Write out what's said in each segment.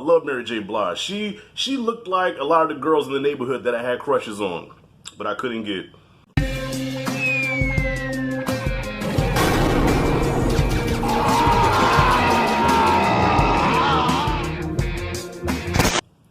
love Mary J. Blige. She looked like a lot of the girls in the neighborhood that I had crushes on, but I couldn't get.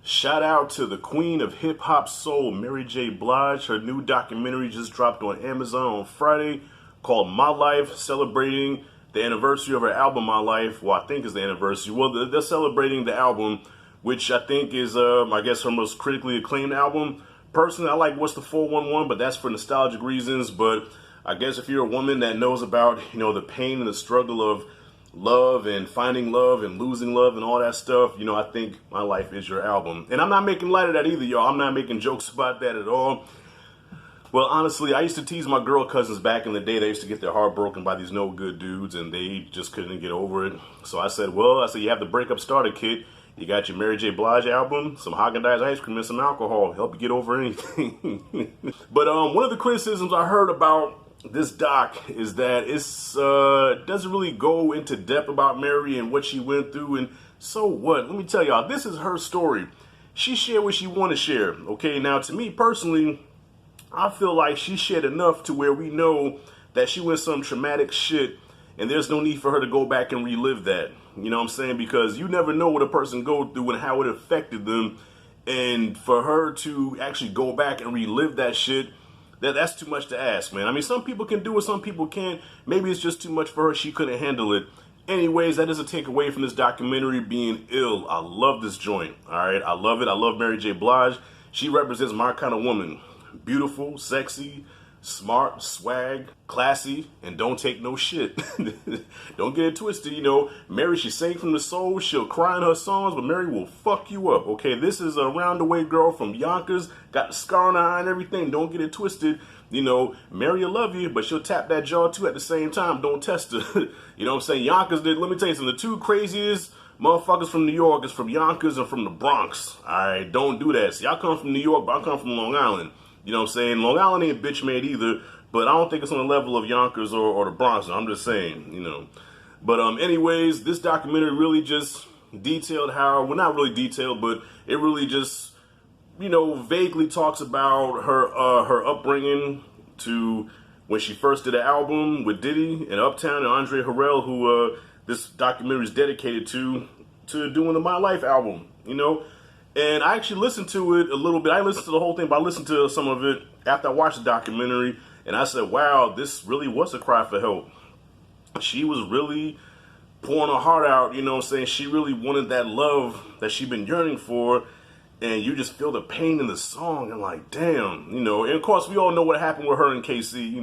Shout out to the queen of hip hop soul, Mary J. Blige. Her new documentary just dropped on Amazon on Friday called My Life, celebrating the anniversary of her album, My Life. Well, I think is the anniversary. Well, they're celebrating the album, which I think is, I guess, her most critically acclaimed album. Personally, I like What's the 411, but that's for nostalgic reasons. But I guess if you're a woman that knows about, the pain and the struggle of love and finding love and losing love and all that stuff, I think My Life is your album. And I'm not making light of that either, y'all. I'm not making jokes about that at all. Well, honestly, I used to tease my girl cousins back in the day. They used to get their heart broken by these no good dudes, and they just couldn't get over it. So I said, you have the breakup starter kit. You got your Mary J. Blige album, some Haagen-Dazs ice cream, and some alcohol. Help you get over anything. But one of the criticisms I heard about this doc is that it doesn't really go into depth about Mary and what she went through. And so what? Let me tell y'all, this is her story. She shared what she wanted to share. Okay, now to me personally, I feel like she shared enough to where we know that she went some traumatic shit, and there's no need for her to go back and relive that. You know what I'm saying? Because you never know what a person go through and how it affected them. And for her to actually go back and relive that shit, that's too much to ask, man. I mean, some people can do it, some people can't. Maybe it's just too much for her. She couldn't handle it. Anyways, that doesn't take away from this documentary being ill. I love this joint. All right, I love it. I love Mary J. Blige. She represents my kind of woman. Beautiful, sexy, smart, swag, classy, and don't take no shit. Don't get it twisted, Mary, she sang from the soul. She'll cry in her songs, but Mary will fuck you up, okay? This is a round-the-way girl from Yonkers, got the scar on her eye and everything. Don't get it twisted. Mary will love you, but she'll tap that jaw too at the same time. Don't test her. You know what I'm saying? Yonkers did. Let me tell you something. The two craziest motherfuckers from New York is from Yonkers and from the Bronx. All right, don't do that. See, I come from New York, but I come from Long Island. You know what I'm saying? Long Island ain't bitch made either, but I don't think it's on the level of Yonkers or the Bronx. I'm just saying, But anyways, this documentary really just detailed how, well, not really detailed, but it really just, vaguely talks about her upbringing to when she first did an album with Diddy and Uptown and Andre Harrell, who this documentary is dedicated to doing the My Life album, And I actually listened to it a little bit. I listened to the whole thing, but I listened to some of it after I watched the documentary. And I said, wow, this really was a cry for help. She was really pouring her heart out, She really wanted that love that she'd been yearning for. And you just feel the pain in the song. And like, damn, And of course, we all know what happened with her and Casey.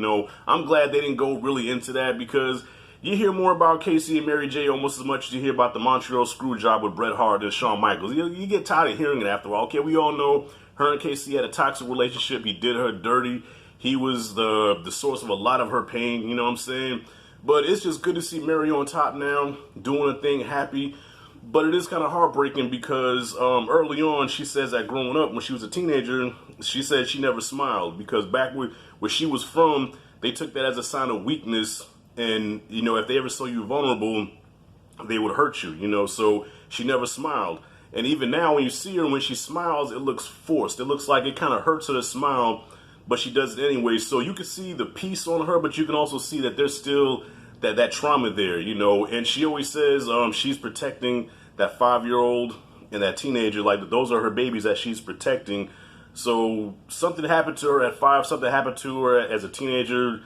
I'm glad they didn't go really into that because you hear more about Casey and Mary J almost as much as you hear about the Montreal screw job with Bret Hart and Shawn Michaels. You get tired of hearing it after a while. Okay, we all know her and Casey had a toxic relationship. He did her dirty. He was the source of a lot of her pain, you know what I'm saying? But it's just good to see Mary on top now, doing a thing, happy. But it is kind of heartbreaking because early on, she says that growing up, when she was a teenager, she said she never smiled because back where she was from, they took that as a sign of weakness. And, if they ever saw you vulnerable, they would hurt you, so she never smiled. And even now, when you see her, when she smiles, it looks forced. It looks like it kind of hurts her to smile, but she does it anyway. So you can see the peace on her, but you can also see that there's still that trauma there, And she always says she's protecting that 5-year-old and that teenager. Like, those are her babies that she's protecting. So something happened to her at 5, something happened to her as a teenager.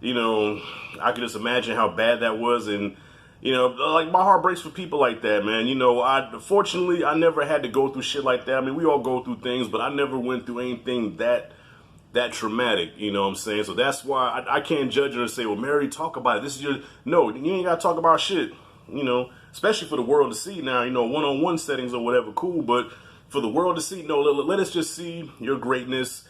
I can just imagine how bad that was. And, like, my heart breaks for people like that, man. Fortunately, I never had to go through shit like that. I mean, we all go through things, but I never went through anything that traumatic, you know what I'm saying? So that's why I can't judge her and say, well, Mary, talk about it. No, you ain't got to talk about shit, especially for the world to see now, one-on-one settings or whatever, cool. But for the world to see, no, let us just see your greatness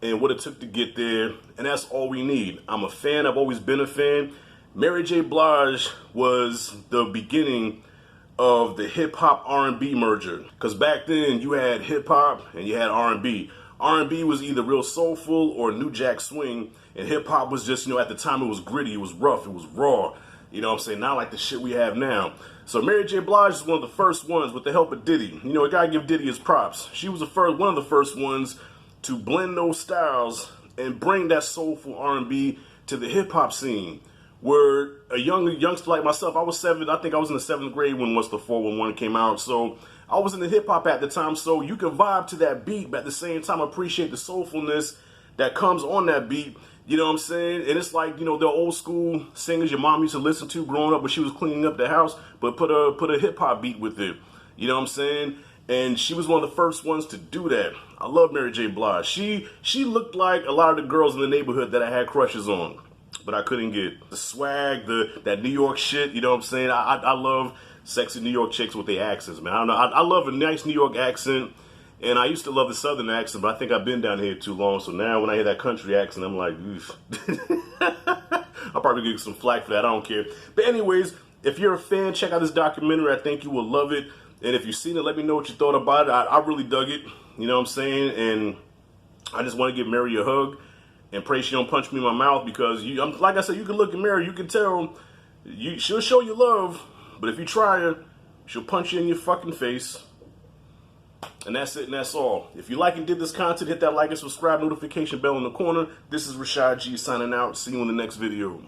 and what it took to get there, and that's all we need. I'm a fan. I've always been a fan. Mary J. Blige was the beginning of the hip-hop R&B merger, because back then you had hip-hop and you had R&B. R&B was either real soulful or New Jack Swing, and hip-hop was just, at the time it was gritty, it was rough, it was raw. You know what I'm saying? Not like the shit we have now. So Mary J. Blige is one of the first ones, with the help of Diddy. You know, I gotta give Diddy his props. She was one of the first ones to blend those styles and bring that soulful R&B to the hip hop scene. Where a youngster like myself, I think I was in the 7th grade when What's the 411 came out. So I was into hip hop at the time, so you can vibe to that beat, but at the same time appreciate the soulfulness that comes on that beat. You know what I'm saying? And it's like, you know, the old school singers your mom used to listen to growing up when she was cleaning up the house, but put a hip hop beat with it. You know what I'm saying? And she was one of the first ones to do that. I love Mary J. Blige. She looked like a lot of the girls in the neighborhood that I had crushes on, but I couldn't get the swag, that New York shit. You know what I'm saying? I love sexy New York chicks with their accents, man. I don't know. I love a nice New York accent. And I used to love the Southern accent, but I think I've been down here too long. So now when I hear that country accent, I'm like, oof. I'll probably get some flack for that. I don't care. But anyways, if you're a fan, check out this documentary. I think you will love it. And if you've seen it, let me know what you thought about it. I really dug it. You know what I'm saying? And I just want to give Mary a hug and pray she don't punch me in my mouth, because like I said, you can look at Mary, you can tell she'll show you love, but if you try her, she'll punch you in your fucking face. And that's it, and that's all. If you like and did this content, hit that like and subscribe, notification bell in the corner. This is Rashad G signing out. See you in the next video.